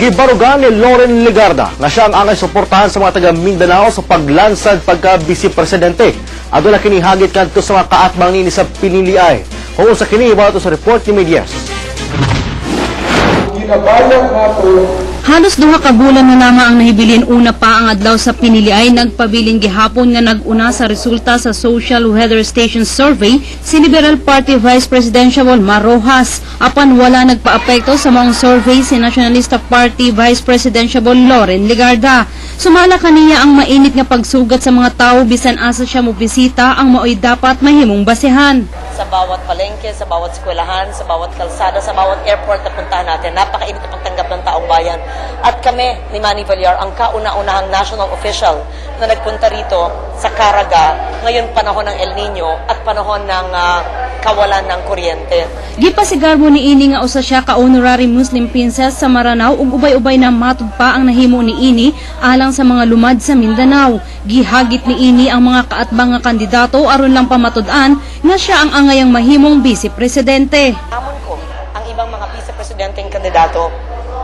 Gibarugan ni Loren Legarda na siya ang angay suportahan sa mga taga Mindanao sa paglansad pagka-Vice Presidente. Ado na kinihagit kadto sa mga kaatbang nini sa piniliay. Kung sa kini ibato sa report ni Medias. Halos duha ka bulan na lamang ang nahibilin una pa ang adlaw sa piniliay nagpabilin gihapon nga nag-una sa resulta sa Social Weather Station Survey si Liberal Party Vice Presidential Mar Rojas. Apan wala nagpaapekto sa mga survey si Nationalista Party Vice Presidential Loren Legarda. Sumala kaniya ang mainit nga pagsugat sa mga tao bisan asa siya mobisita ang maoy dapat mahimong basehan. Sa bawat palengke, sa bawat eskwelahan, sa bawat kalsada, sa bawat airport na puntahan natin, napakainit na pagtanggap ng taong bayan. At kami ni Manny Villar, ang kauna-unahang national official na nagpunta rito sa Caraga, ngayon panahon ng El Nino at panahon ng kawalan ng kuryente. Gipasigar mo ni ini nga usa siya ka honorary Muslim princess sa Maranao ug ubay-ubay na matud pa ang nahimo ni ini alang sa mga lumad sa Mindanao. Gihagit ni ini ang mga kaatbang nga kandidato aron lang pamatud-an nga siya ang angayang mahimong Vice Presidente. Amon ko ang ibang mga Vice Presidenteng kandidato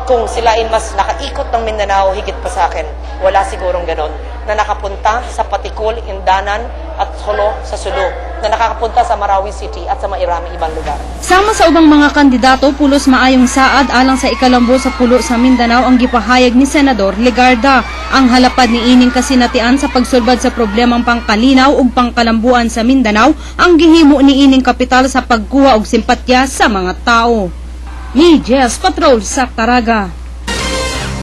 kung sila ay mas nakaikot ng Mindanao higit pa sa akin, wala sigurong ganon, na nakapunta sa Patikul, Indanan at Holo sa Sulu, na nakakapunta sa Marawi City at sa mairami ibang lugar. Sama sa ubang mga kandidato, pulos maayong saad alang sa ikalambo sa pulo sa Mindanao ang gipahayag ni Senador Legarda. Ang halapad ni ining kasinatian sa pagsulbad sa problemang pangkalinaw ug pangkalambuan sa Mindanao ang gihimo ni ining kapital sa pagkuha og simpatya sa mga tao. Medias Patrol sa Caraga.